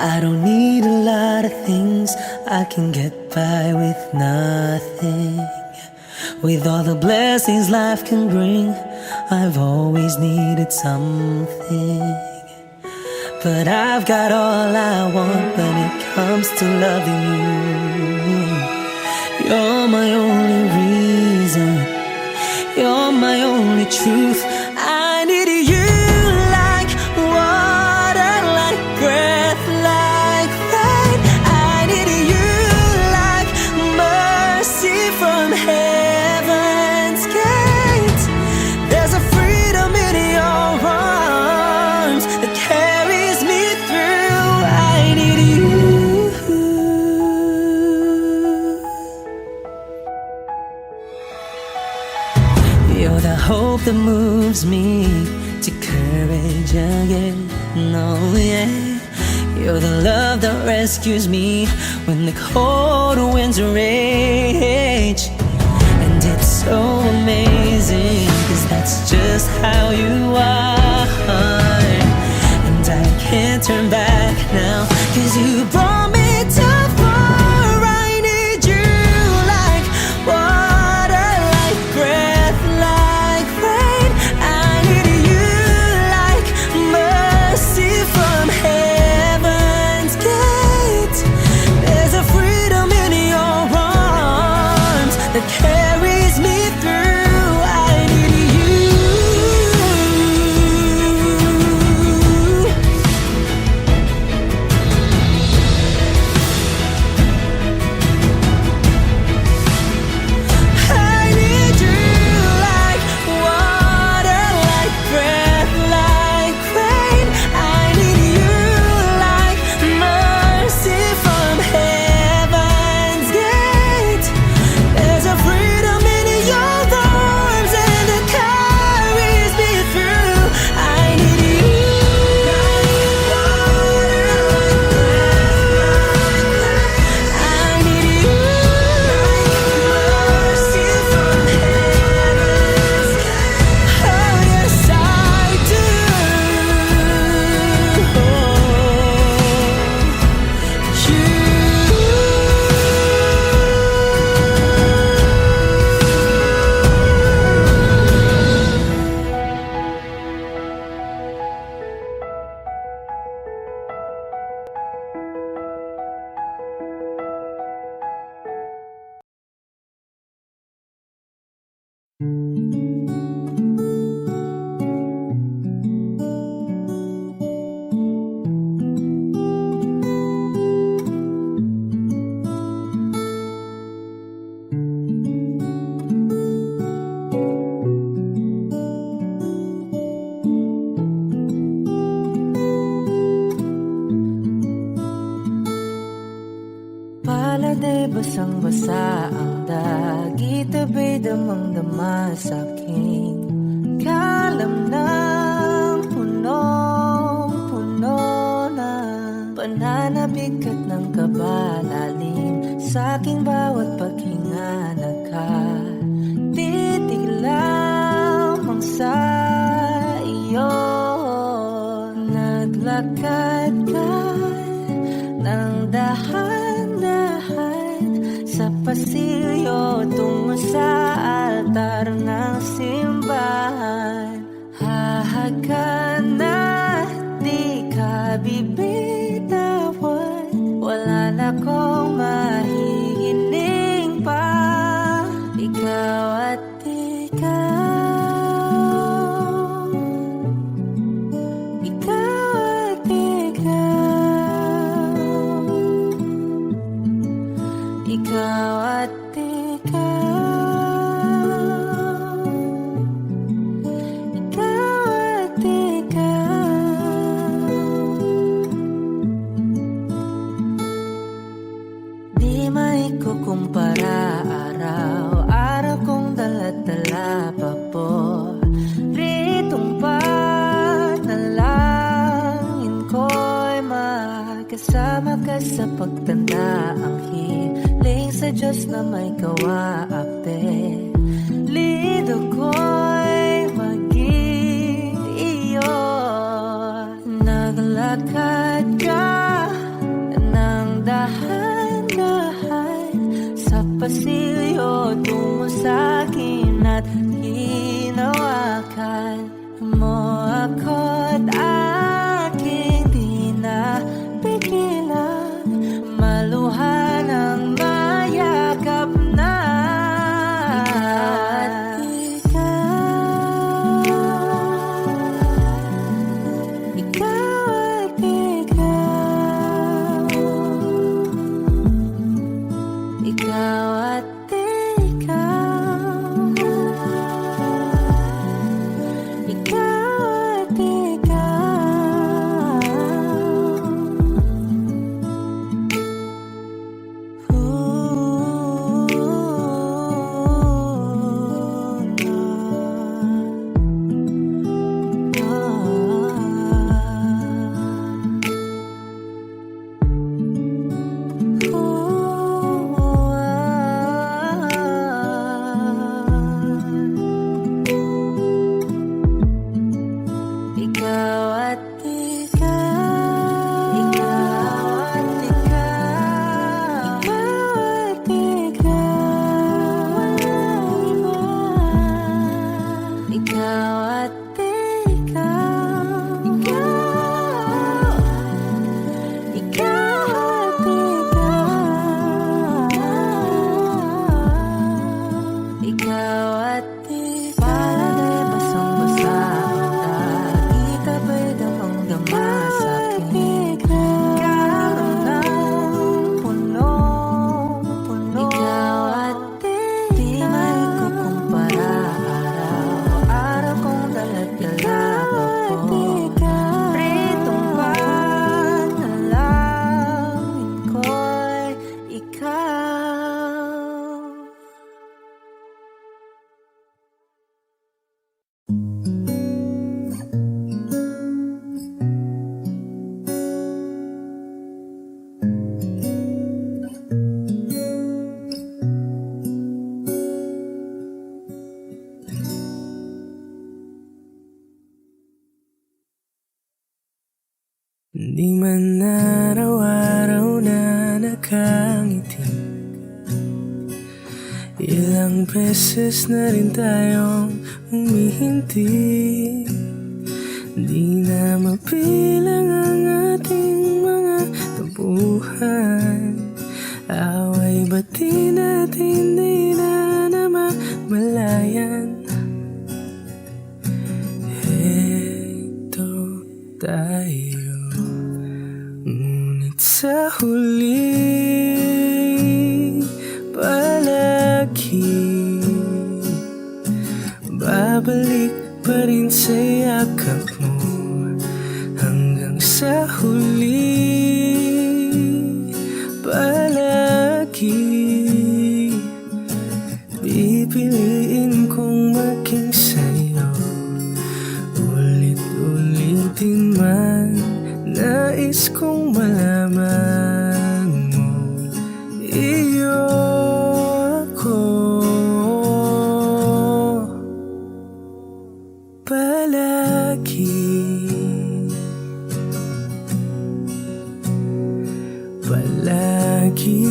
I don't need a lot of things, I can get by with nothing. With all the blessings life can bring, I've always needed something. But I've got all I want when it comes to loving you. You're my only reason, you're my only truth. I need you like water, like breath, like rain. I need you like mercy from heaven's gate. There's a freedom in your arms that carries me through. I need you. You're the hope that moves me to courage again. No, yeah. You're the love that rescues me when the cold winds rage. And it's so amazing, 'cause that's just how you are. And I can't turn back now, 'cause you brought me too far. I need you like water, like breath, like rain. I need you like mercy from heaven's gate. There's a freedom in your arms that carries me through. I need you. I need you like water, like breath, like rain. I need you like mercy from heaven's gate. There's a freedom in your arms and it carries me through. I need you. I need you like mercy from heaven's gate. Oh yes, I do. Paladay basang-basa ang dagit, abay damang-dama sa'king kalam ng punong-puno na pananabik at ng kabalalim sa'king bawat paghinga. Nakatitig lamang sa iyo, naglakad ka ng dahan-dahan sa pasilyo tungo sa altar ng simbahan. Hahagan na di ka bibitawan, wala na kong mahihiling pa. Ikaw at ikaw, ikaw at ikaw, ikaw at ikaw, ikaw at ikaw. Di maikukumpara, araw-araw kong dala-dala pa po ritong panalangin ko'y makasama ka sa pagtanda. Ang hiling sa Diyos na may kawaapte, lido ko'y maging iyo. Naglakad ka dahan-dahan sa pasilyo tungo sa'kin at hinawakan mo ako't aking di na pigilan, maluhan ang mayakap na Di man araw-araw na nakangiti, ilang beses na rin tayong humihinti. Di na mapilang ang ating mga tampuhan, away bati natin di na namamalayan. Heto tayo, ngunit sa huli palagi babalik pa rin sa yakap mo. Hanggang sa huli palagi pipiliin kong maging sa'yo. Ulit-ulitin man, nais kong malaman mo, iyo ako. Palagi, palagi.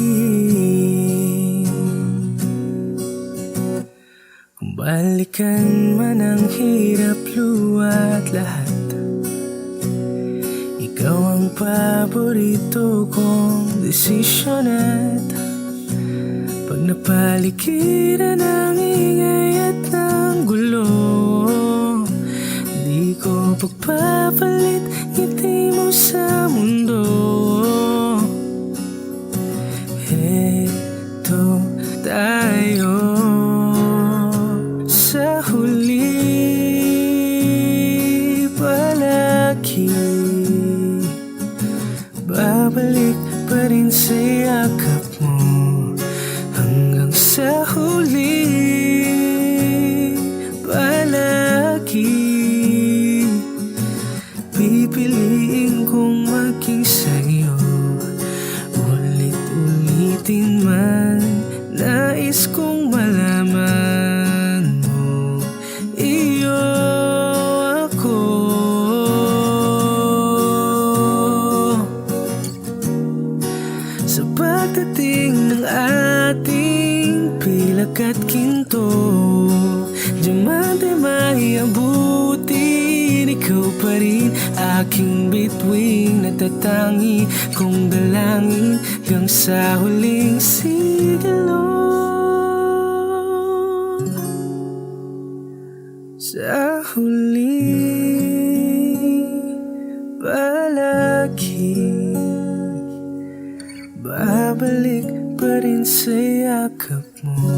Kung balikan man ang hirap, luwa't lahat, ikaw ang paborito kong desisyon. At pag napaligiran ng ingay at ng gulo, di ko pagpapalit ngiti mo sa mundo. Heto tayo sa huli palagi, babalik pa rin sa yakap mo. Hanggang sa huli palagi pipiliin kong maging sa'yo. Ulit-ulitin man, nais kong malaman mo, iyo ako. Sa sa pagdating ng ating pilak at ginto. Diamante may abutin, ikaw pa rin aking bituin. Natatangi kong dalangin hanggang sa huling sigilo. Sa huling palagi, babalik pa rin sa yakap mo.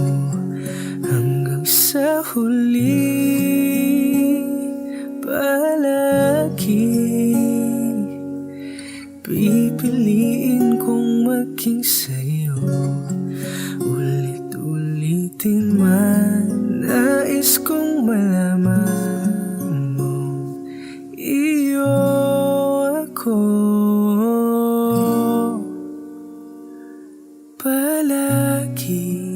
Hanggang sa huling palagi, pipiliin kong maging sa'yo. Ulit-ulitin man, nais kong malaman mo, iyo ako palagi.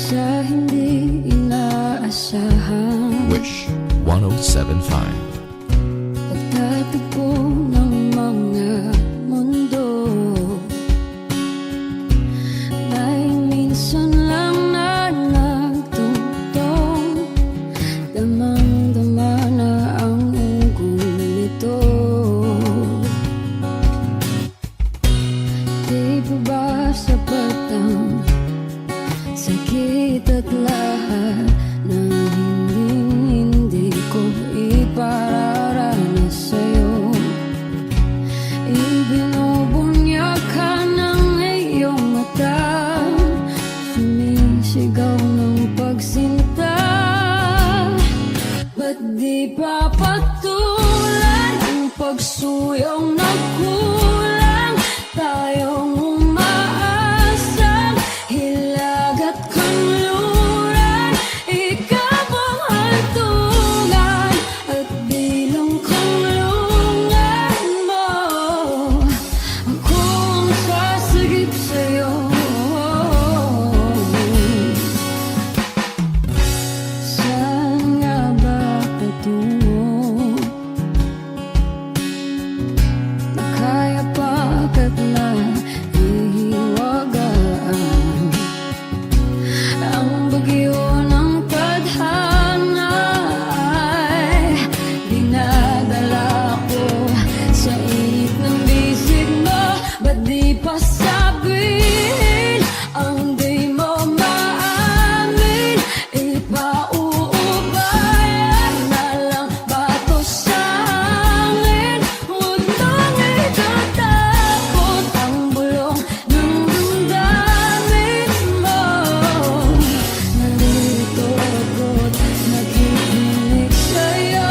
Sa hindi inaasahan, Wish 1075. pagtatagpo ng mga mundo, may minsan lang na nagtutong, damang-dama na ang ugong nito. Di ba ba sapat ang sakit at lahat ng hindi ko ipararanas sa'yo? Ibinubunyak ka ng iyong mata, sumisigaw ng pagsinta. Ba't di pa patulan ang pagsuyong na kulang? Tayong umaasang hilag at kanluran, ikaw ang hantungan at bilang kanlungan mo. Ako ang sasagip sa'yo. Saan nga ba patungo? Kaya pagkat na ihiwagaan ang bagyo ng tadhana ay dinadala ko sa init ng bisig mo. Ba't di pa sabihin ang di mo maamin? Ipauubayan na lang ba to sa hangin? Huwag nang itatakot ang bulong ng damdamin mo. Nandito ako't nakikinig sa'yo.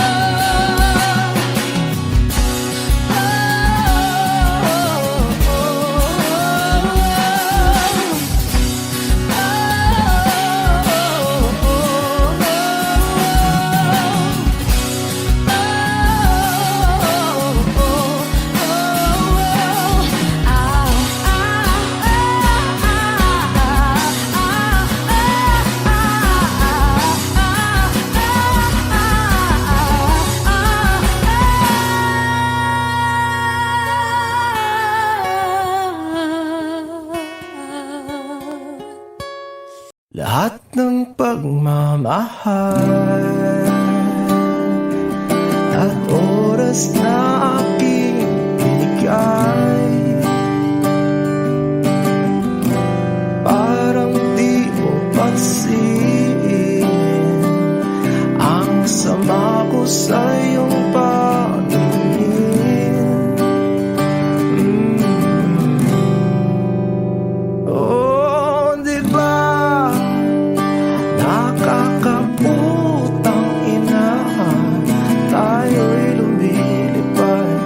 Lahat ng pagmamahal at oras na aking binigay, parang di mo pansin ang sama ko sa iyong paningin. Oh, di ba nakakaputang ina, tayo'y lumilipad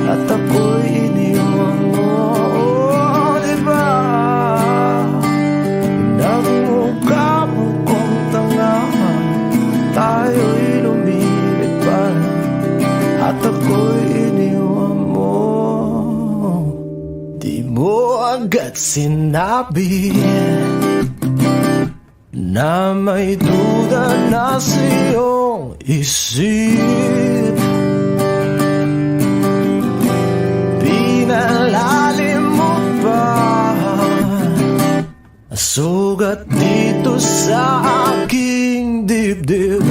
at ako'y iniwan mo. Oh, di ba nagmukha mo ko sinabi na may duda na sa iyong isip. Pinalalim mo pa sugat dito sa aking dibdib.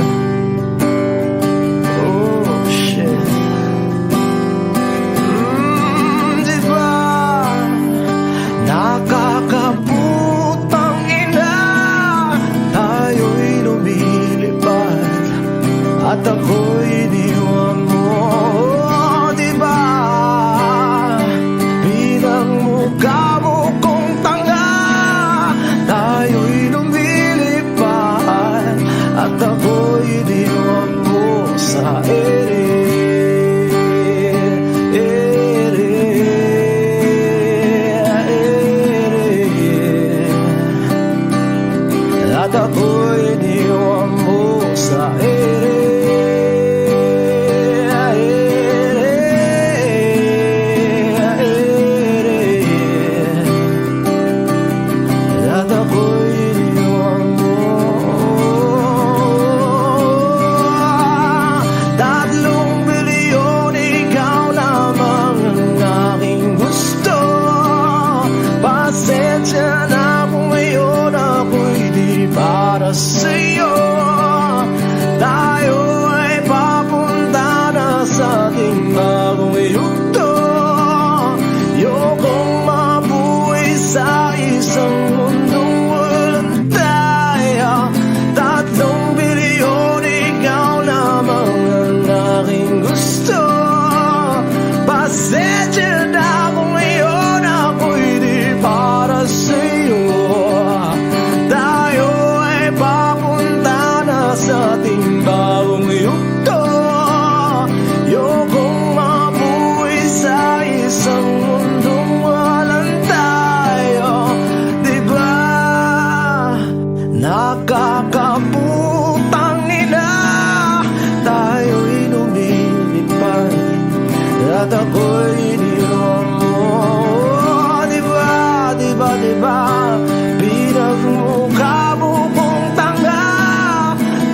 Oh shit. Diba nakakaputang ina, tayo'y lumilipad at ako'y iniwan mo. Oh, diba bilang mukha mo kong tanga, tayo'y lumilipad at ako'y iniwan mo sa ere. At ako'y iniwan mo sa ere. At ako'y iniwan mo. 3 bilyon, ikaw lamang ang aking gusto. Pasensya na kung ngayon ako'y di para sa'yo. Tayo ay papunta na sa ating bagong yugto. Ayokong mabuhay sa isang mundong walang tayo. 3 bilyon, ikaw lamang ang aking gusto. Pasensya na kung ngayon ako'y di para sa'yo. Tayo ay papunta na sa ating bagong yugto. Ayokong mabuhay sa isang mundong walang tayo. Diba nakakaputang ina, tayo'y lumilipad at ako'y iniwan mo. Diba, diba, diba pinagmukha mo kong tanga,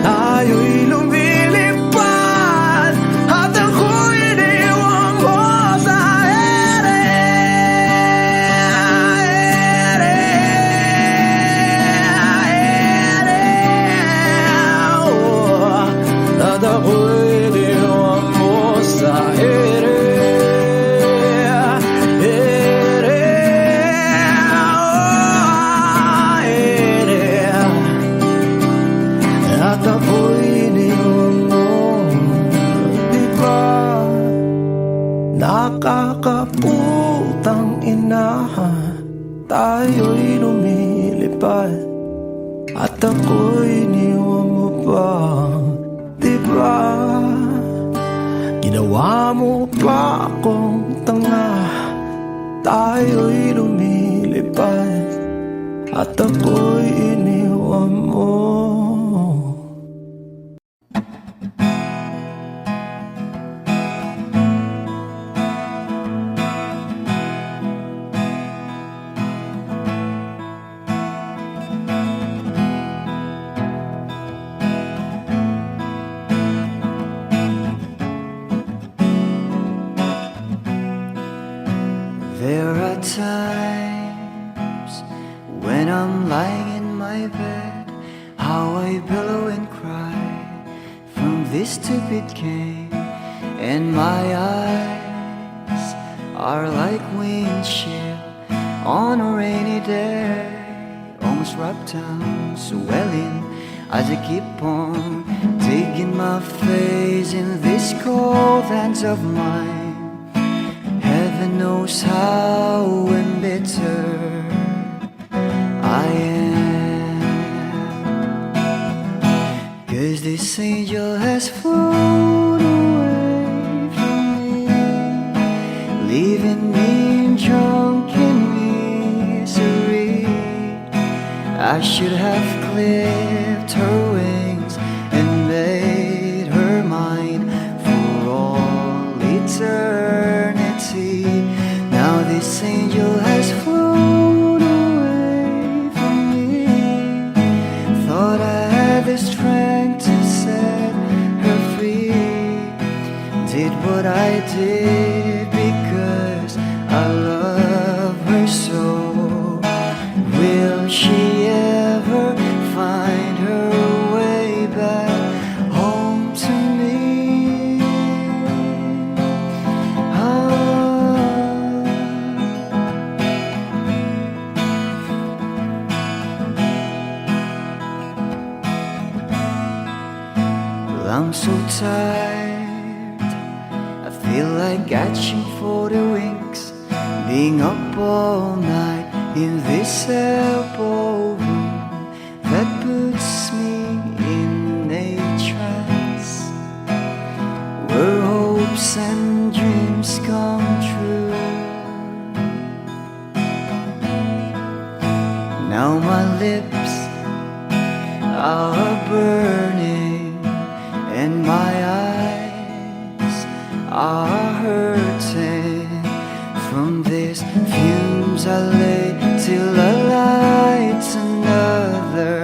tayo'y lumilipad at ako'y iniwan mo sa ere. At ako'y iniwan mo sa ere. At ako'y iniwan mo. Diba nakakaputang ina, tayo'y lumilipad at ako'y iniwan mo pa. Diba ginawa mo pa akong tanga, tayo'y lumilipad at ako'y iniwan mo. There are times when I'm lying in my bed, how I billow and cry from this stupid game, and my eyes are like windshield on a rainy day, almost wrapped down, swelling as I keep on digging my face in these cold hands of mine. Heaven knows how embittered I am, 'cause this angel has flown away from me, leaving me in drunken misery. I should have clipped her wings and made her mine for all eternity. Now this angel has flown had the strength to set her free. Did what I did because I love her so. Will she ever find her way back home to me? Well, I'm so tired, I feel like catching for the winks, being up all night in this elbow room that puts me in a trance, where hopes and dreams come true. Now my lips are burning and my eyes are hurting from these fumes. I lay till I light another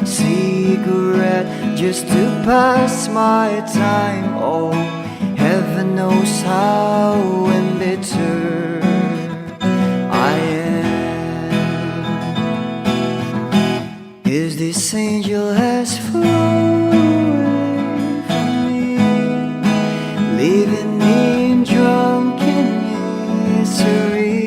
cigarette just to pass my time. Oh, heaven knows how embittered I am. 'Cause this angel has flown away from me, leaving me in drunken misery.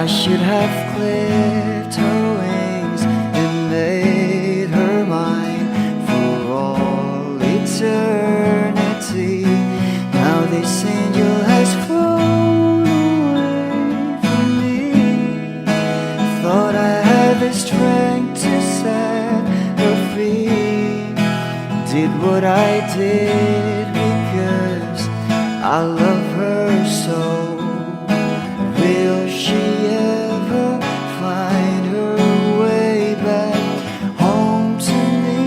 I should have clipped her wings and made her mine for all eternity. Now this angel has flown away from me. Thought I had the strength to set her free. Did what I did because I love her so. Will she ever find her way back home to me?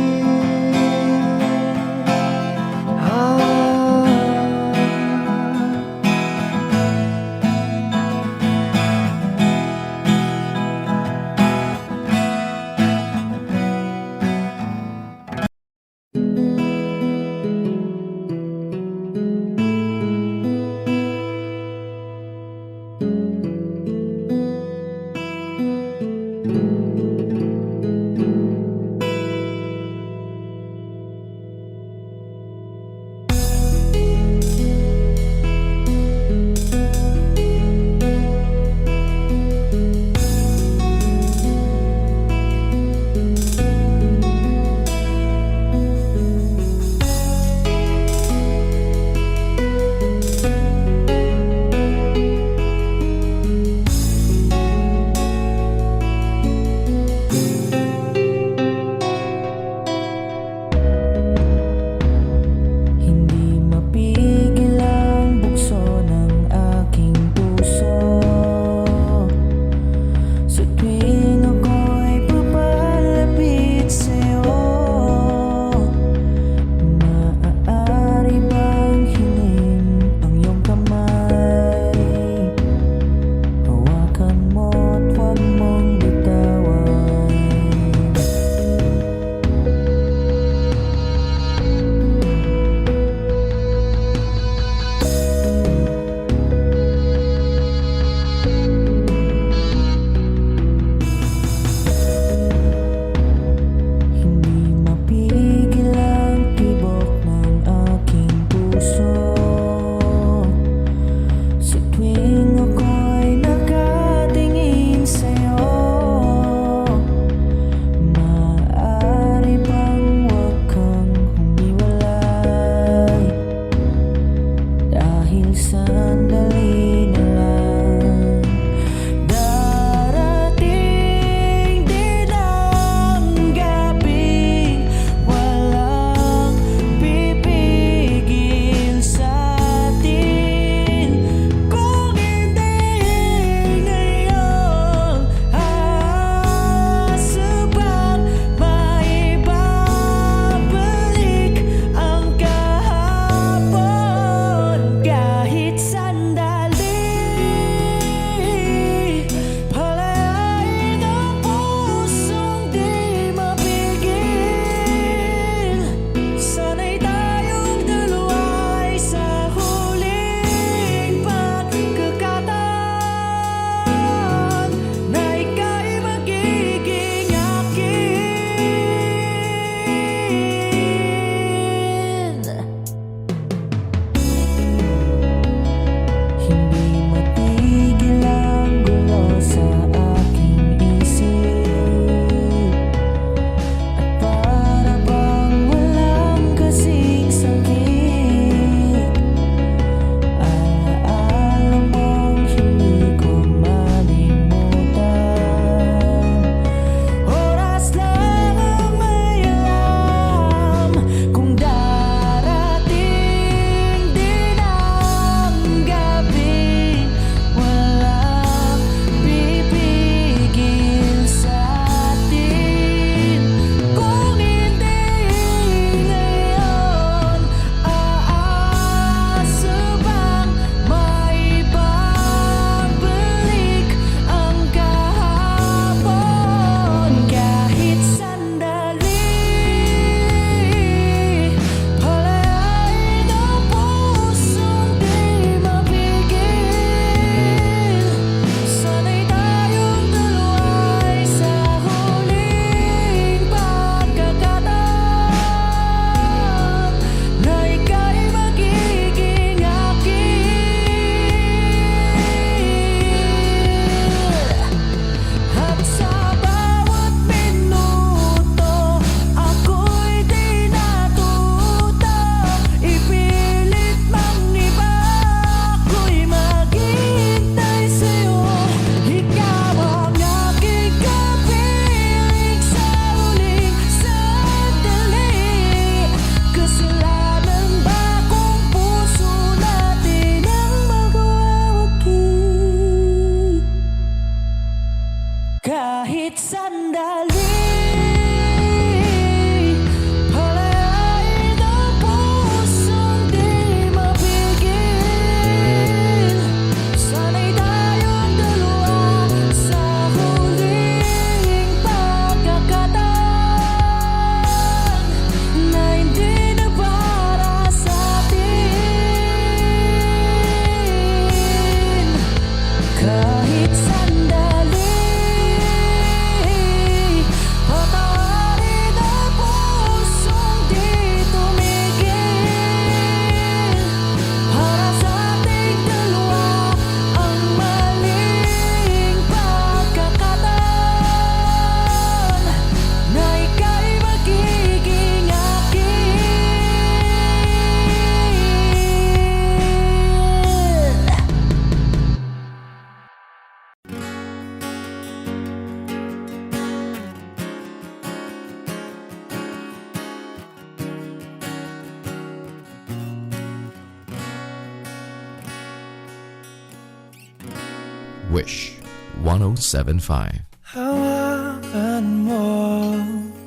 Wish 1075. Hawakan mo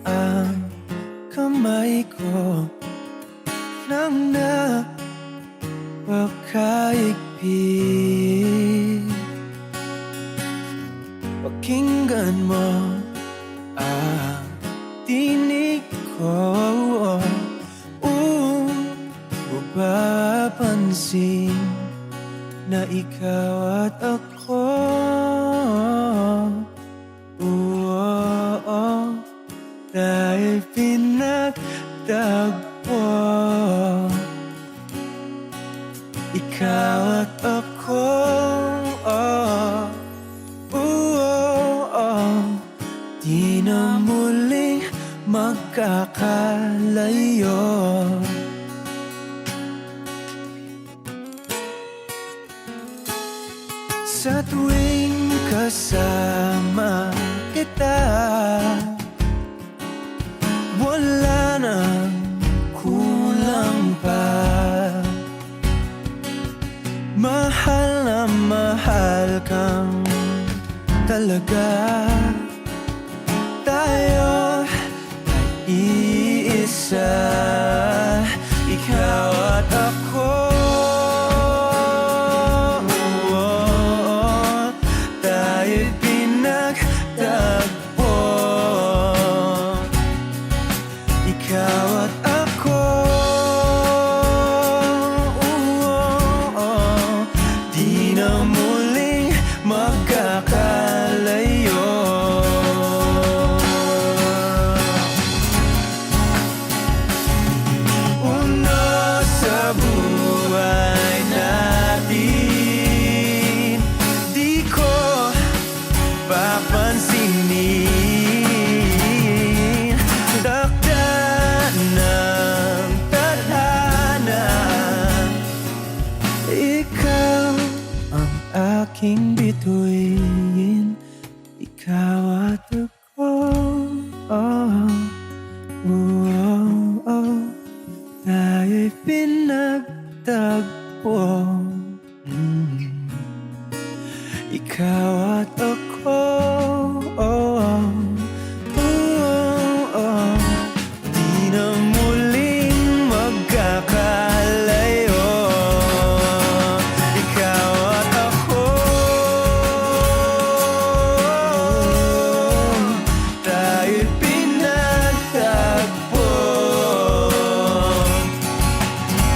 ang kamay ko nang napakaigpit. Pakinggan mo ang tinig ko, mapapansin na ikaw at ako. Dahil pinagtagpo, ikaw at ako. Di na muling magkakalayo. Sa tuwing kasama kita, wala nang kulang pa. Mahal na mahal kang talaga. Tayo ay iisa, ikaw at ako. Tayo'y pinagtagpo, ikaw at ako. Di na muling magkakalayo. Una sa buhay natin, di ko papansinin. Takda ng tadhana, ikaw ang aking bituin, ikaw at ako. Tayo'y pinagtagpo, ikaw at ako. Di na muling magkakalayo, ikaw at ako. Tayo'y pinagtagpo,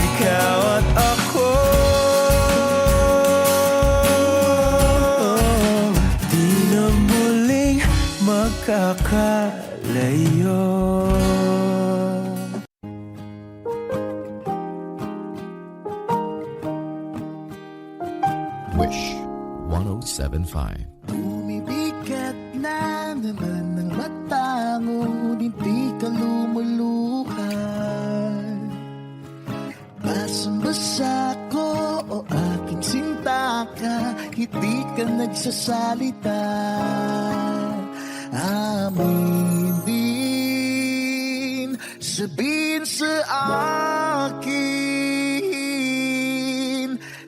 ikaw at ako. Di na muling magkakalayo. Wish 1075. Bumibigat na naman ang mata mo, hindi ka lumuluhan. Basang-basa ko o aking sinta ka, hindi ka nagsasalita. Amin din, sabihin sa akin,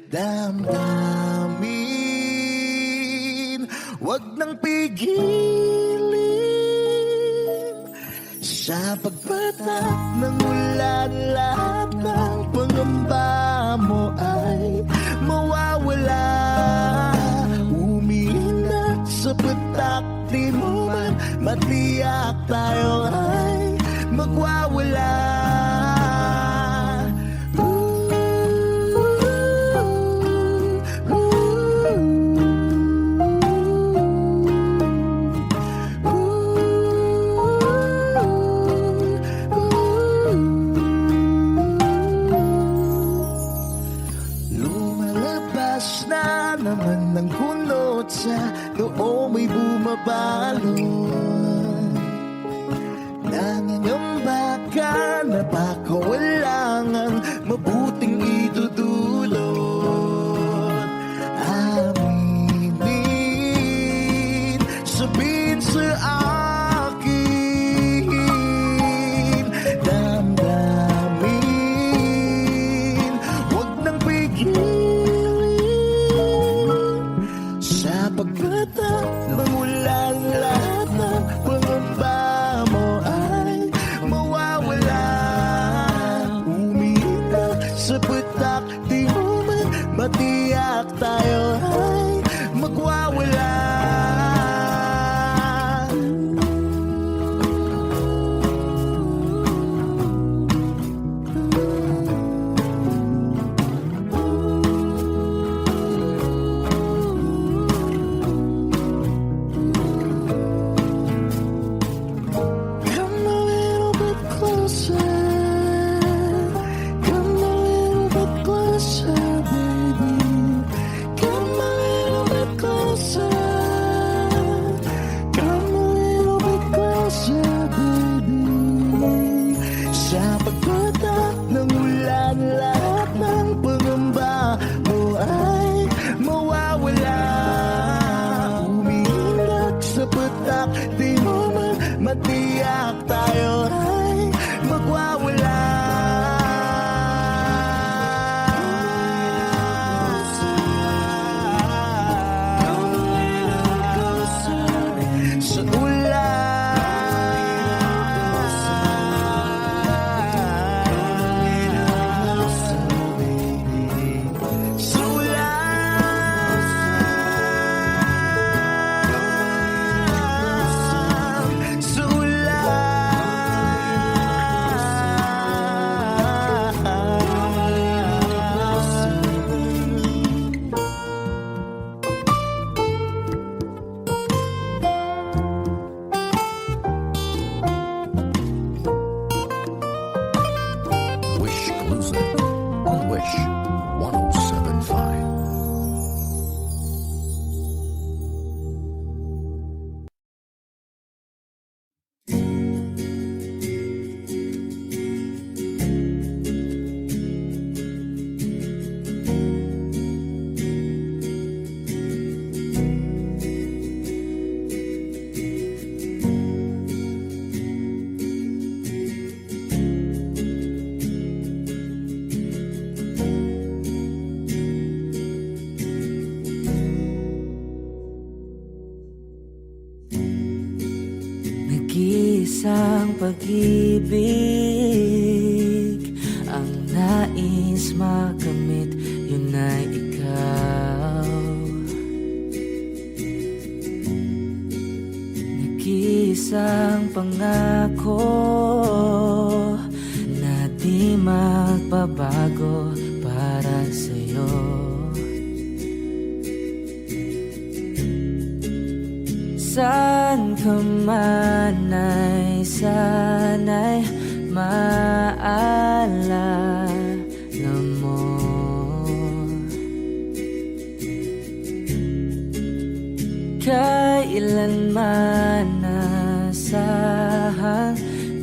damdamin, wag nang pigilin. Sa pagpatak ng ulan, lahat ng pangamba mo ay mawawala. Umiinat sa patak, di mo man matiyak, tayo ay magwawala. Lumalabas na naman ng kunot sa noo mo'y bumabalon. Nangangamba ka na baka walang ang mabuting idudulot. Aminin, sabihin sa akin, damdamin, wag nang pigilin. Sa pag-ibig ang nais makamit, yun ay ikaw. Nag-iisang pangako na di magbabago para sa'yo. Saan ka man ay sana'y maalala mo. Kailanman nasahang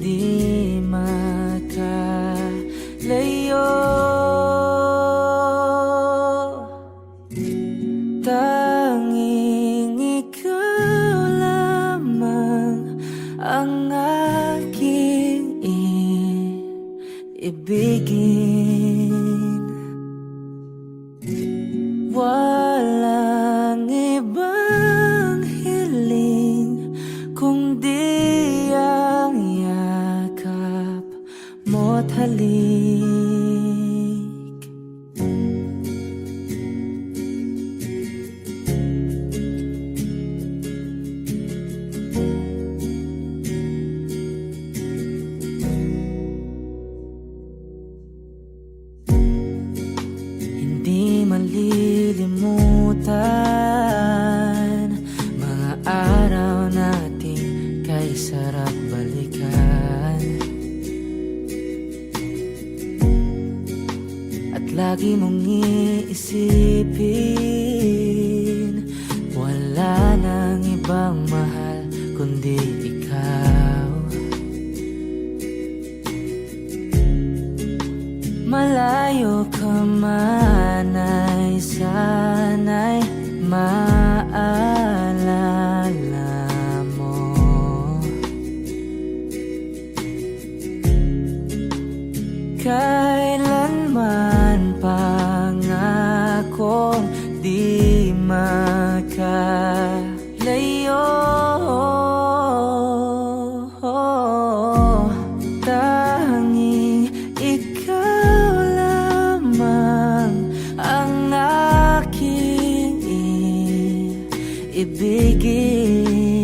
di makalayo. Tanging ikaw lamang ang aking ibigin. Walang ibang hiling kundi ang yakap mo't halik. Hindi malilimutan mga araw nating kay sarap balikan. At lagi mong iisipin, wala nang ibang mahal kundi ikaw. Malayo ka man ay sana'y maalala mo. Kailanman pangakong di makalayo. Tanging ikaw lamang ang aking ibigin.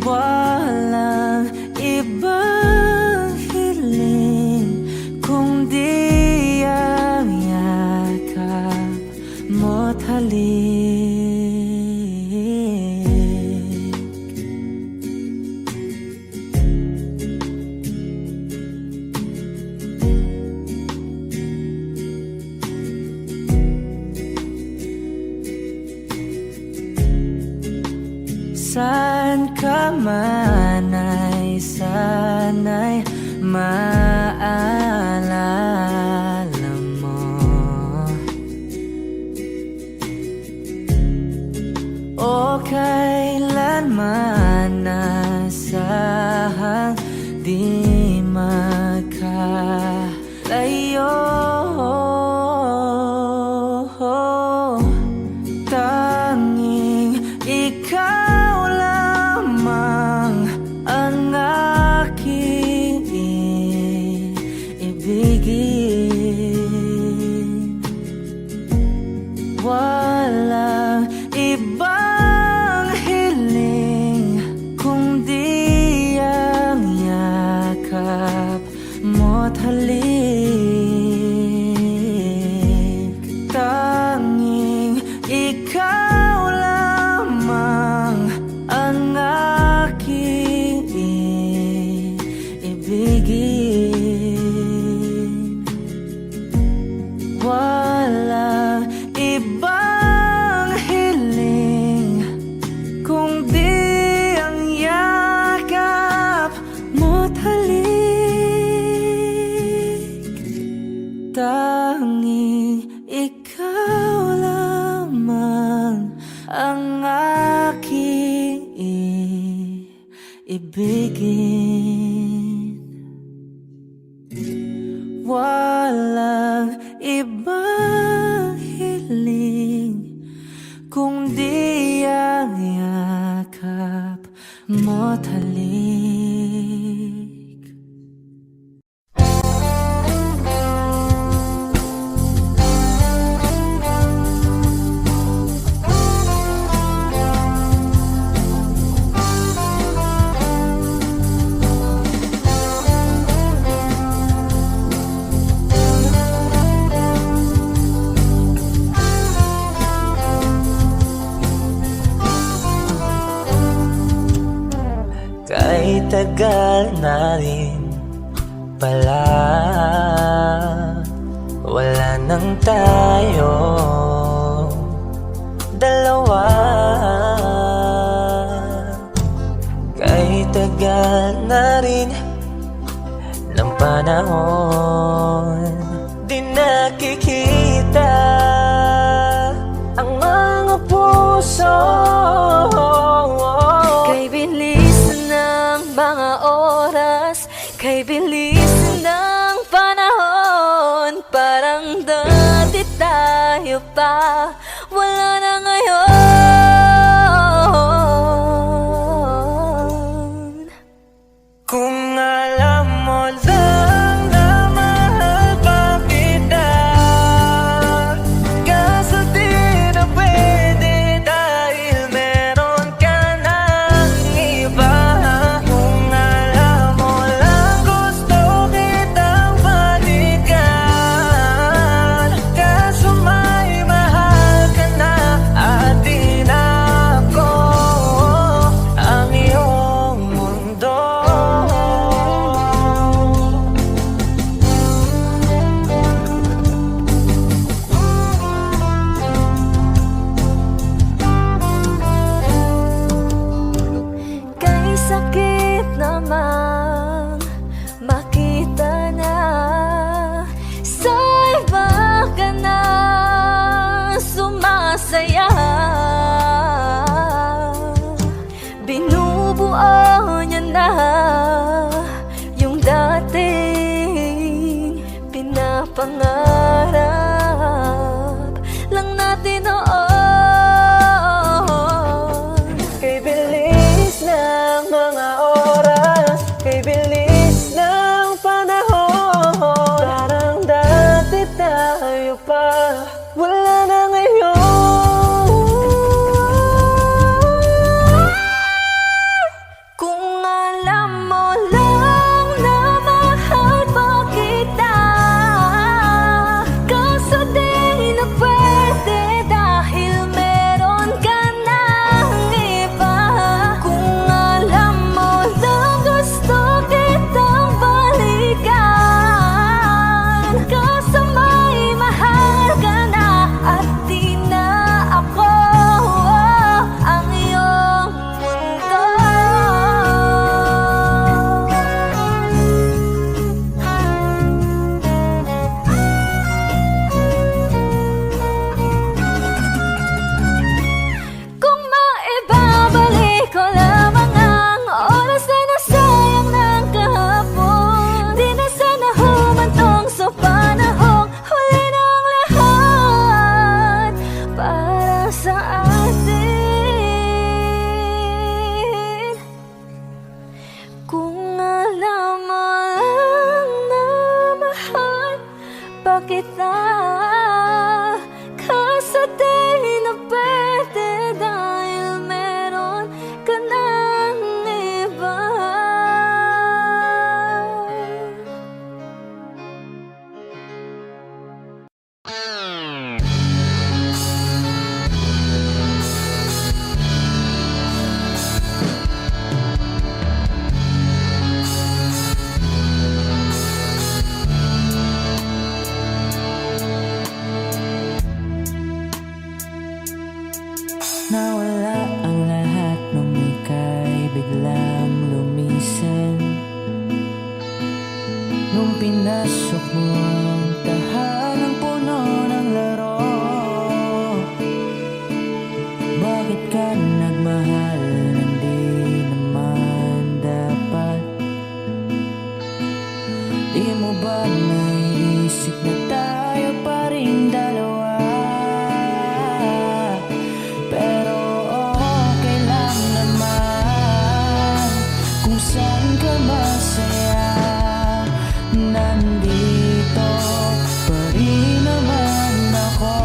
Walang ibang hiling kundi ang yakap mo't halik. Saan ka man ay sana'y maalala mo. O kailanman nasahang di makalayo. Tanging ikaw lamang ang aking ibigin. Walang ibang hiling kundi ang yakap mo't halik. Tanging ikaw lamang ang aking ibigin. Walang ibang hiling kundi ang yakap mo't halik. Tanging ikaw lamang ang aking ibigin. Walang ibang hiling kundi ang yakap mo't tagal na rin pala wala nang tayo dalawa. Kahit tagal na rin ng panahon, di nakikita ang mga puso. Kay bilis ng mga oras, kay bilis ng panahon, parang dati tayo pa, wala na ngayon. Kung alam mo lang na mahal pa kita, kaso di na pwede dahil meron ka ng iba. Kung alam mo lang gusto kitang balikan, kaso may mahal ka na at di na ako ang iyong mundo. Kay sakit namang makita na sa iba ka na sumasaya. Binubuo niya na yung dating pinapangarap lang natin noon. Kay bilis ng mga oras, kay bilis ng panahon, parang dati tayo pa, wala na ngayon. Kung alam mo lang na mahal pa kita, kaso di na pwede dahil meron ka ng iba. Kung alam mo lang gusto kitang balikan, kaso may mahal ka na at di na ako ang iyong mundo. Kung maibabalik ko lamang ang oras na nasayang ng kahapon, di na sana humantong sa panahong huli ng lahat para sa atin. Kung alam mo lang na mahal pa kita, kaso di na pwede dahil meron ka ng iba. Nawala ang lahat nung ika'y biglang lumisan, nung pinasok mo ang tahanang puno ng laro. Bakit ka nagmahal nang di naman dapat? Di mo ba naisip na tayo pa rin dalawa? Pero okay lang naman kung saan ka masaya. Nandito pa rin naman ako,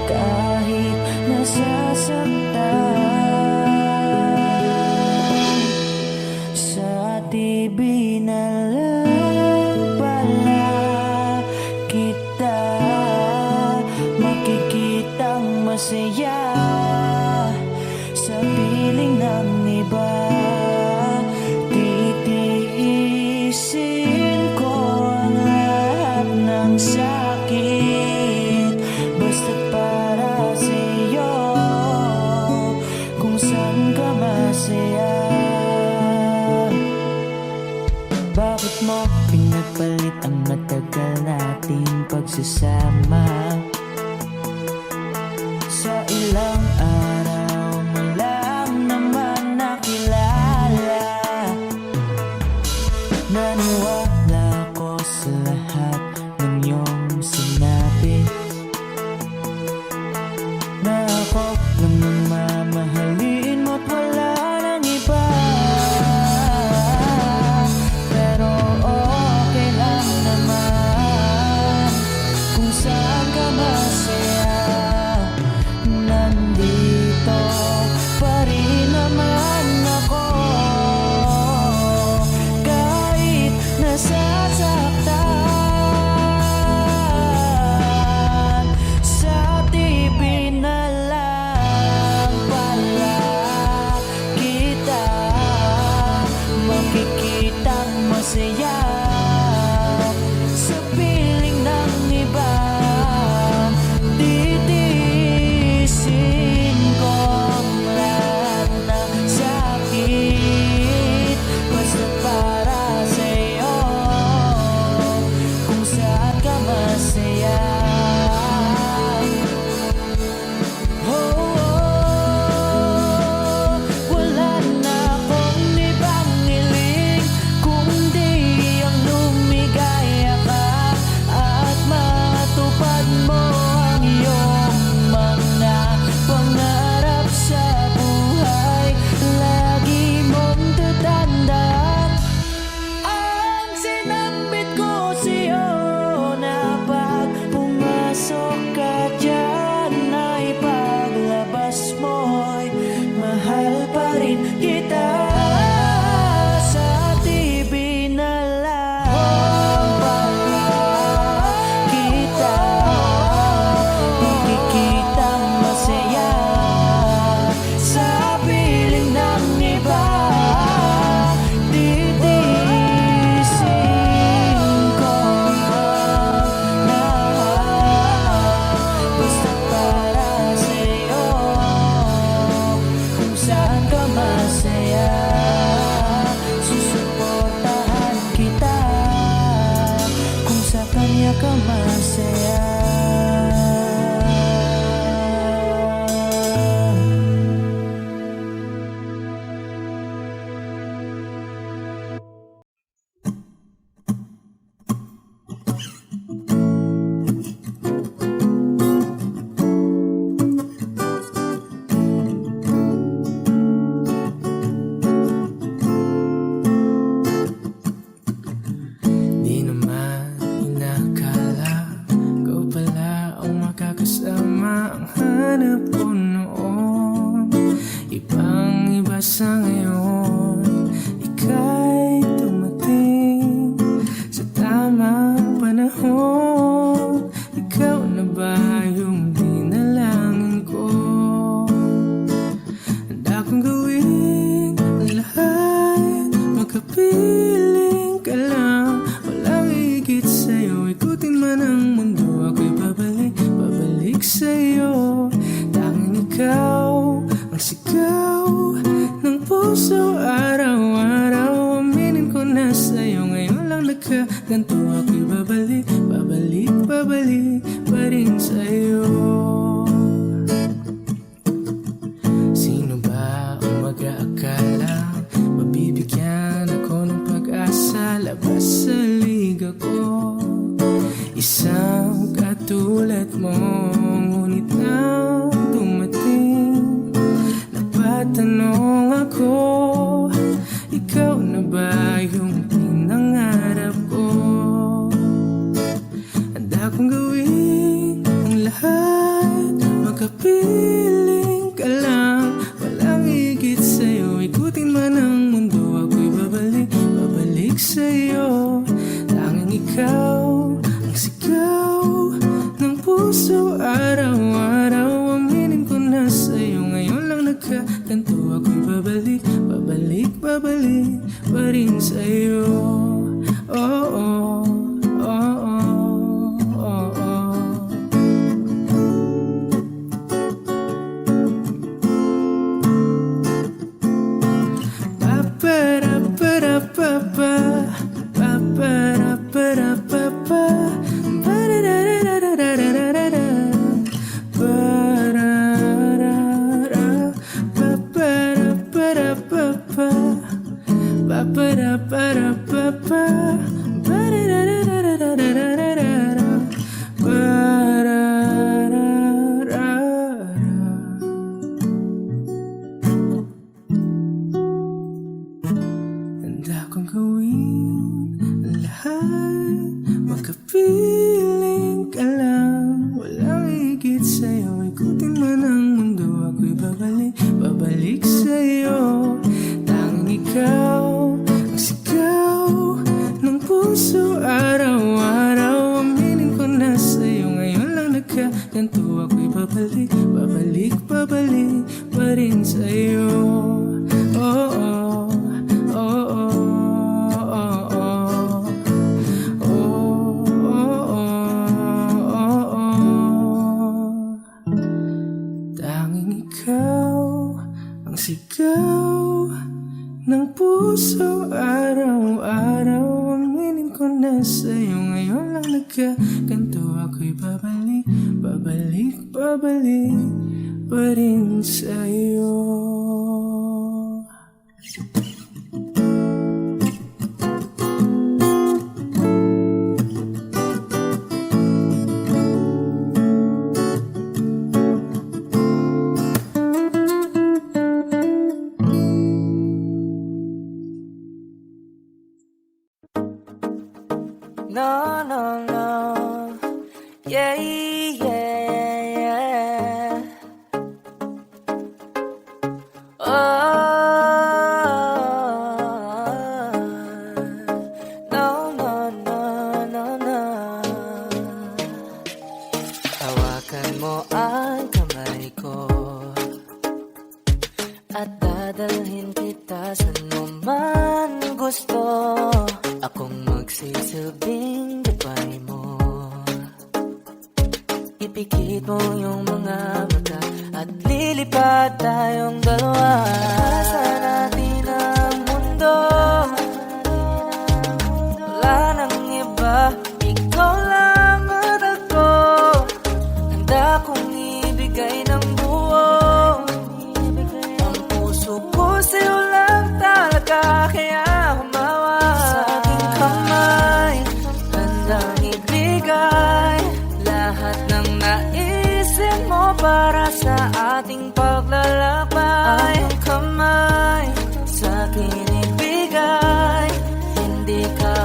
kahit nasasaktan. Sa TV na lang pala kita makikitang masaya sa piling ng iba. pagsasama. Sa ilang araw mo lang naman nakilala, naniwala ko sa lahat ng iyong sinabi, na ako lang ang mamahalin mo't wala nang iba. Pero okay lang naman kung saan ka masaya, nandito pa rin naman ako. Kahit nasasaktan, sa TV na lang pala kita makikitang masaya. Sa piling ng iba, titiisin ko ang lahat ng sakit, basta para sa'yo, kung saan ka masaya. Wala na akong ibang hiling kundi ang lumigaya ka at matupad mo ang iyong mga pangarap sa buhay. Lagi mong tatandaan ang sinambit ko sa'yo, na pag pumasok ka dyan ay paglabas mo'y mahal pa rin kita. Sa TV na lang pala kita makikitang masaya. Sa piling ng iba, titiisin ko ang lahat, basta para sa'yo, kung saan ka masaya. Susuportahan kita kung sa kanya ka masaya. Di naman inakala ikaw pala ang makakasama. Ang hanap ko noon ibang iba sa ngayon. Ika'y dumating sa tamang panahon. Ikaw na ba yung dinalangin ko? Handa kong gawin ang lahat, magkapiling ka lang, walang higit sa'yo. Ikutin man ang mundo, ako'y babalik sa'yo. Tanging ikaw ang sigaw ng puso araw-araw. Aminin ko na sa'yo, ngayon lang nagkaganto. Ako'y babalik pa rin sa'yo. Sino ba ang mag-aakala mabibigyan ako ng pag-asa? Labas sa liga ko, isang katulad mo. Ngunit nang dumating, napatanong ako, ikaw na ba yung pinangarap ko? Handa kong gawin ang lahat, magkapiling ka lang, walang higit sa'yo. Ikutin man ang mundo, ako'y babalik sa'yo. Tanging ikaw ang sigaw ng puso araw-araw. Aminin ko na sa'yo, ngayon lang nagkaganto. Ako'y babalik pa rin sa'yo. Oh, oh, oh, oh, oh, oh. Pa-pa-ra-pa-ra-pa-pa, pa-pa-ra-pa-ra-pa-pa, pa-ra-ra-ra. Pa-pa-da-pa-da-pa-pa. Ba-da-da-da-da-da-da-da-da-da. Ba-da-da-da-da. Handa kong gawin ang lahat, makapiling ka lang. Walang higit sa'yo, ikutin man ang mundo. Ako'y babalik sa'yo. Tanging ikaw ang sigaw ng puso araw-araw. Aminin ko na sa'yo, ngayon lang nagkaganto. Ako'y babalik pa rin sa'yo. Oh, oh, oh, oh, oh, oh. Tanging ikaw ang sigaw ng puso araw-araw. Aminin ko na sa'yo, ngayon lang nagkaganto. Ako'y babalik pa rin sa'yo. No, no, no. Yeah, yeah, yeah. Oh, no, no, no, no, no. Hawakan mo ang kamay ko at dadalhin kita saan mo man gusto. Akong magsisilbing gabay mo. Ipikit mo yung mga mata at lilipad tayong dalawa sa natin ang mundo. Wala nang iba, ikaw lang at ako. Handa kong ibigay ng buo ang puso ko sa'yo lang talaga. Kaya humawa sa aking kamay, handang ibigay lahat ng naisin mo para sa ating paglalakbay. Ang kamay sa akin ibigay, hindi ka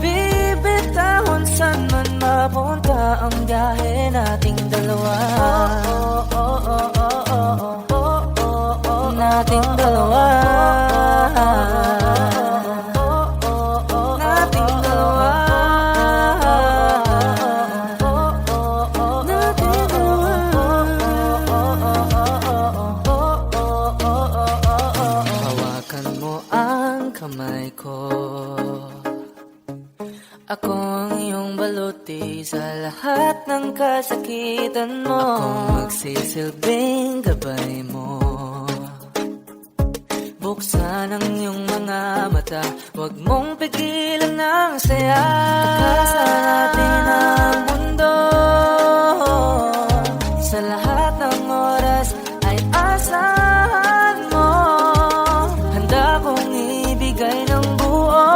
bibitahon saan man mapunta ang biyahe nating dalawa. Oh, oh, oh, oh, oh, oh, oh, oh, nating dalawa. Kamay ko, ako ang iyong baluti sa lahat ng kasakitan mo. Akong magsisilbing gabay mo. Buksan ang iyong mga mata, huwag mong pigilan ang saya. Pagkasa natin ang mundo, sa lahat ng oras ay asahan mo. Handa kong ibigay ng buo,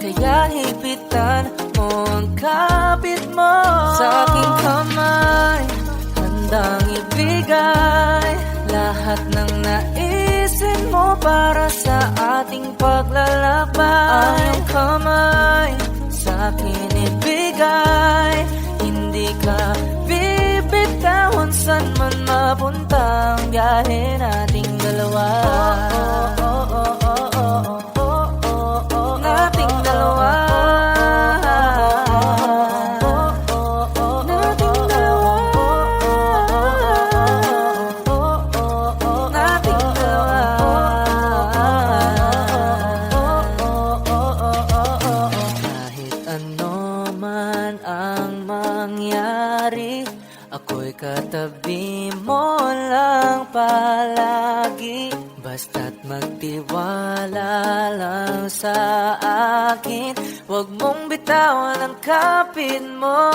kaya hipitan mo ang kapit mo sa aking kamay. Handang ibigay lahat ng naisin mo para sa ating paglalakbay. Ang kamay sa akin ibigay, hindi ka bibitahon saan man mapunta ang biyahe nating dalawa. Nating dalawa. Nating dalawa. Nating dalawa. Kahit ano man ang mangyari, ako'y katabi mo lang palagi. Basta't magtiwala lang sa akin, huwag mong bitawan ang kapit mo.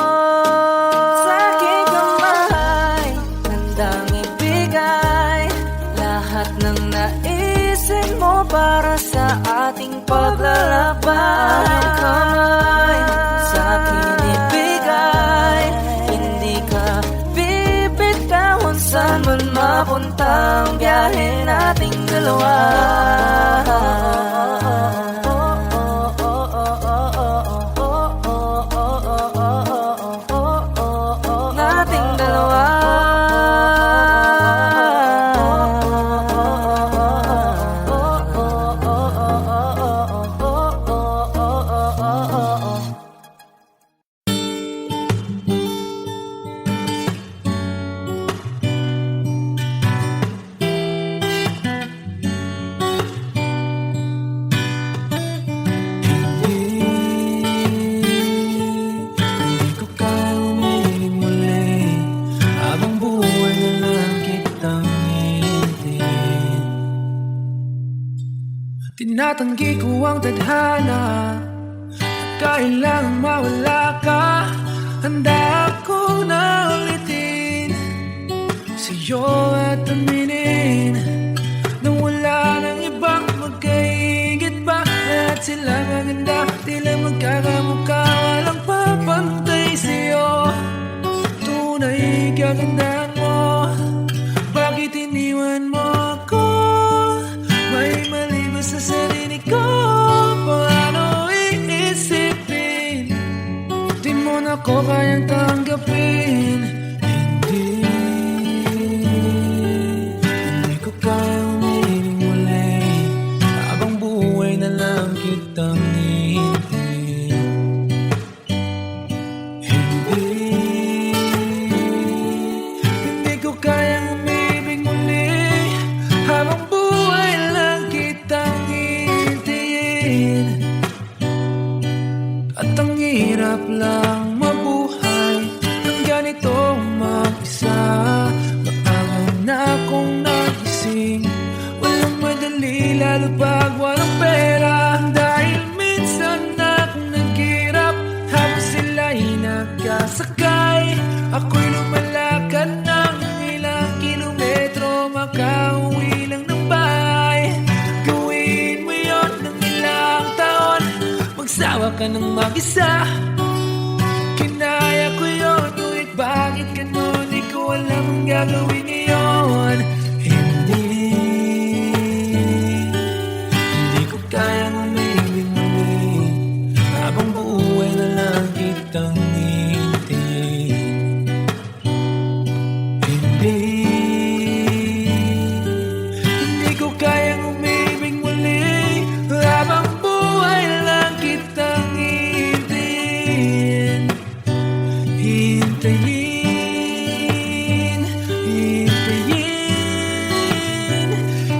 Sa aking kamay, handang ibigay lahat ng naisin mo para sa ating paglalakbay. Ang kamay sa akin ibigay, hindi ka bibitawan. Saan man mapunta ang biyahe nating dalawa. Nating dalawa. Hindi ko kaya umiling muli, habang buhay na lang kitang hihintayin. Tinatanggi ko ang tadhana, at kailangang mawala ka. Handa ako na ulitin sa'yo at aminin na wala nang ibang magkaigit pa. Lahat sila maganda, tila magkakamukha, walang papantay sa'yo. Tunay kagandahan mo, bakit iniwan mo ako? May mali ba sa sarili ko? Paano iisipin? Di mo na ko kayang tanggapin. Hindi ko kaya umiling muli, habang buhay na lang kitang hihintayin. Hindi ko kayang umibig muli, habang buhay lang kitang hihintayin. At ang hirap lang mabuhay ng ganito mag-isa. Maaga na akong nagising, walang madali lalo pag walang pera. Dahil minsan akong naghirap habang sila'y nagkasakay. Ako'y lumalakad ng ilang kilometro, makauwi lang ng bahay. Gawin mo yun ng ilang taon, magsawa ka ng mag-isa. Kinaya ko yun, ngunit bakit ganun? Di ko alam ang gagawin ngayon. Hindi ko kayang umibig muli, habang buhay na lang kitang hihintayin. Hindi ko kayang umibig muli, habang buhay lang kitang hihintayin. Hintayin, hintayin,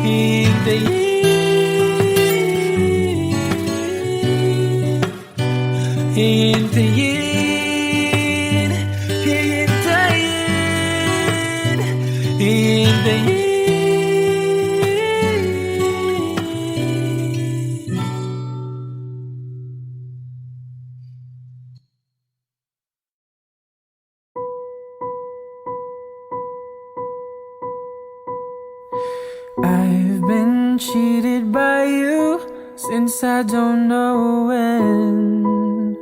hintayin. Hintayin, hintayin, hintayin. I've been cheated by you since I don't know when.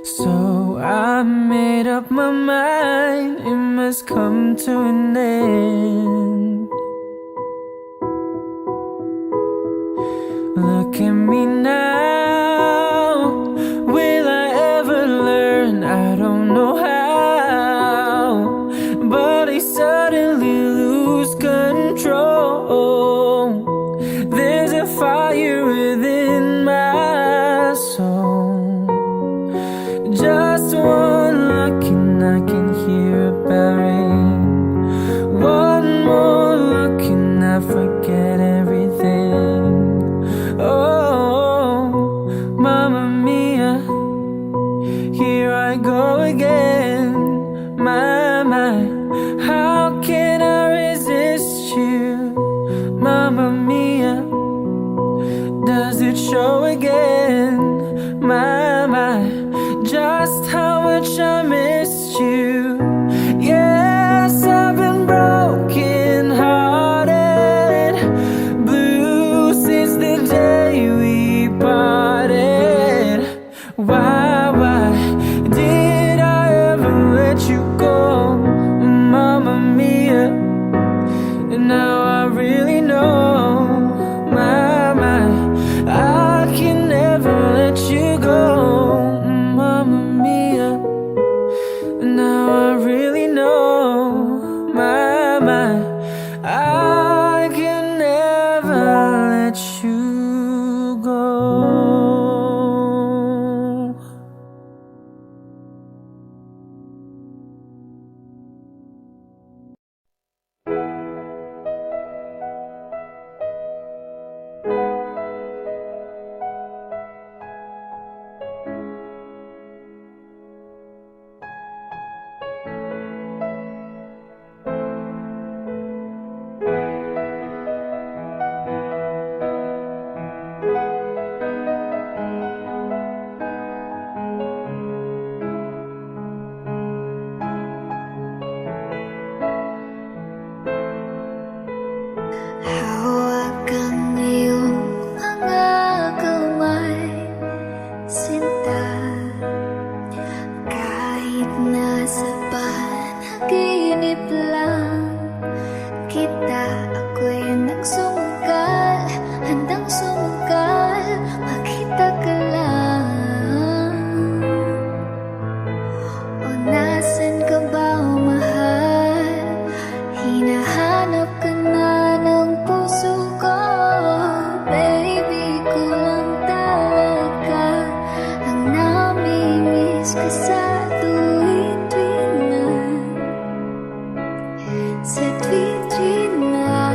So I made up my mind, it must come to an end. Look at me now, will I ever learn? I don't know how, but I suddenly lose control. There's a fire within my soul. Just one look and I can hear a bell ring. One more now I really know, my, I can never let you go, Mamma Mia. Now I really know, my, I can never let you go. Hawak ang iyong mga kamay, sinta. Kahit nasa panaginip lang kita, ako'y nagsungkal, handang sumungkal, makita ka lang. O nasan ka ba, mahal? Hinahanap ka na ng puso ko, baby, kulang talaga ang namimiss ka sa tuwid-tuwid na, sa tuwid-tuwid na.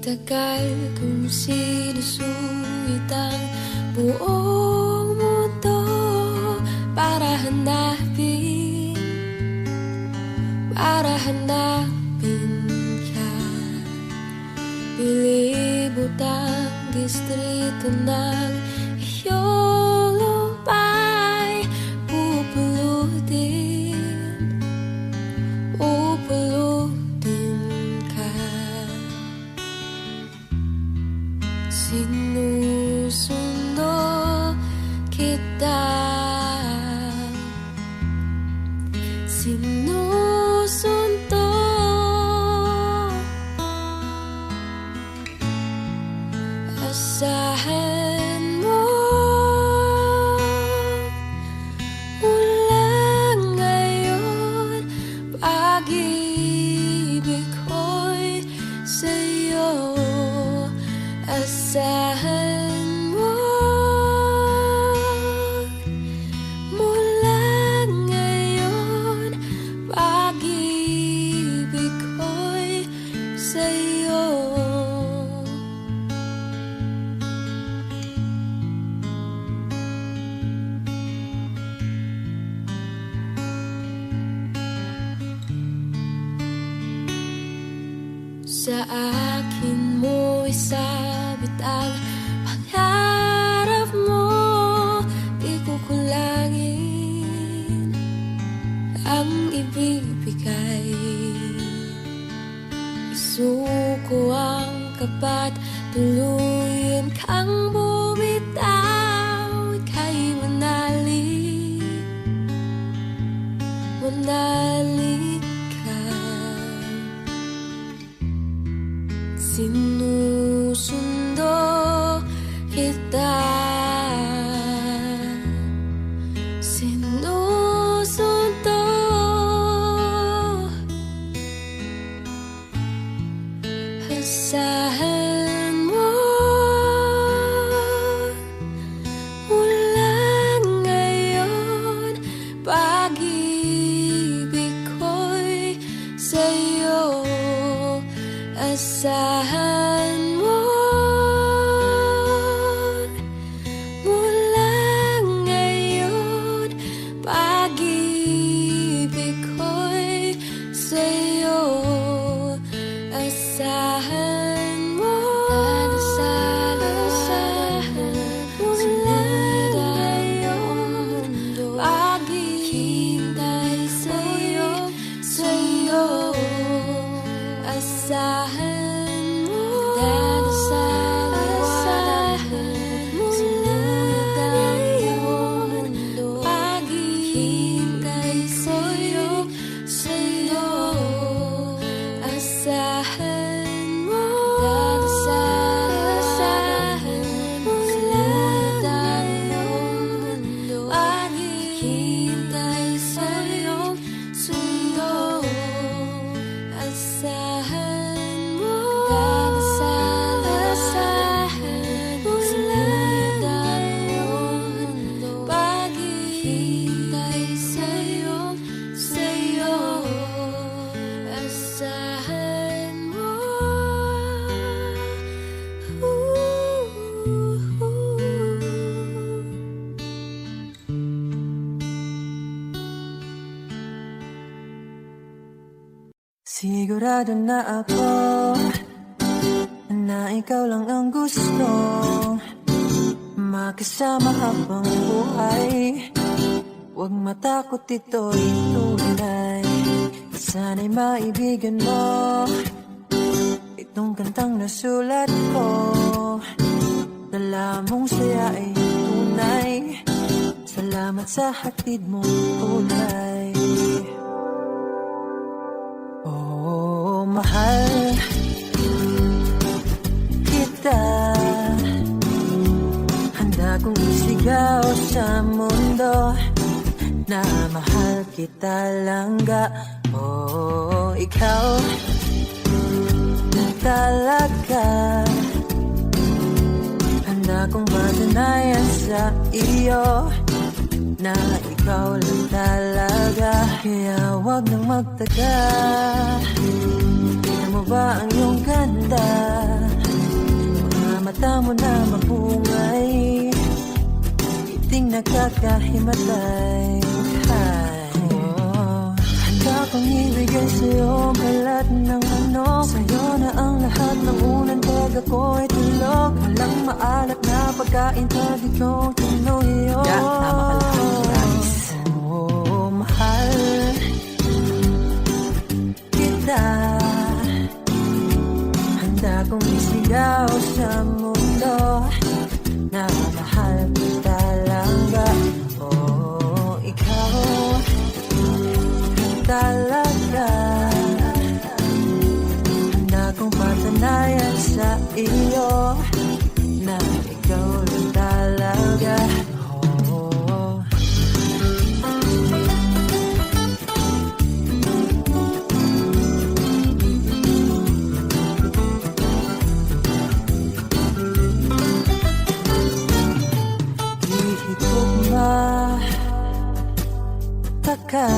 tagal kong sinusulit ang buong mundo para hanapin ka. Pilibot ang distrito ng iyong lumpay, pupulutin ka. Sinusundo kita, sinusundo. Asahan mo mula ngayon, pag-ibig ko'y sa'yo. Asahan mo mula ngayon, pag-ibig ko'y sa'yo. Sa akin mo isabit ang pangarap mo, di ko kulangin ang ibibigay. Isuko ang kapat, tuluyan kang bumitaw. Ika'y manali ka. Sinusundo kita, sinusundo. Asahan mo mula ngayon, pag-ibig ko'y sa'yo. Asahan mo mula ngayon, pag-ibig ko'y sa'yo. Asahan mo mula ngayon, pag-ibig sa'yo. Asahan mo mula ngayon, paghihintay sa'yo. Asahan mo mula ngayon, paghihintay sa'yo. Asahan mo mula ngayon, paghihintay sa'yo. Asahan mo. Sigurado na ako na ikaw lang ang gusto makasama habang buhay. Huwag matakot, ito'y tunay. Sana'y maibigan mo itong kantang nasulat ko. Dala mong saya ay tunay. Salamat sa hatid mong kulay. Oh, mahal kita, handa kong isigaw sa mundo na mahal kita langga. Oh, ikaw na talaga, handa kong patunayan sa iyo na ikaw lang talaga. Kaya wag nang magtaga, tingnan mo ba ang iyong ganda? nagkakahimatay. Handa kong ibigay sa'yo balat ng manok. Sa'yo na ang lahat ng unang pag ako'y tulog. Walang maalat na pagkain pag ikaw tinuyo. Tama ka lang, oh, mahal kita. Handa kong isigaw sa mundo na mahal kita talaga. Oh, ikaw talaga. Handa kong patunayan sa iyo na ikaw lang talaga. Oh. Ihigog mataka,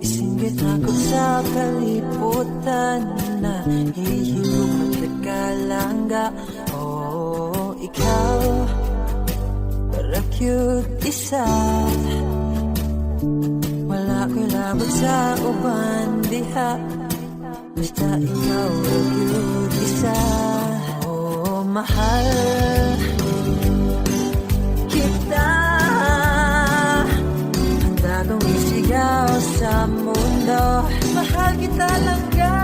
isinggit ako sa kaliputan na hihigog magtakalangga. Oh, ikaw para cute isa, wala ko'y labot sa uban diha. Basta ikaw para cute isa. Oh, mahal kita. Handa kong isigaw sa mundo, mahal kita langga.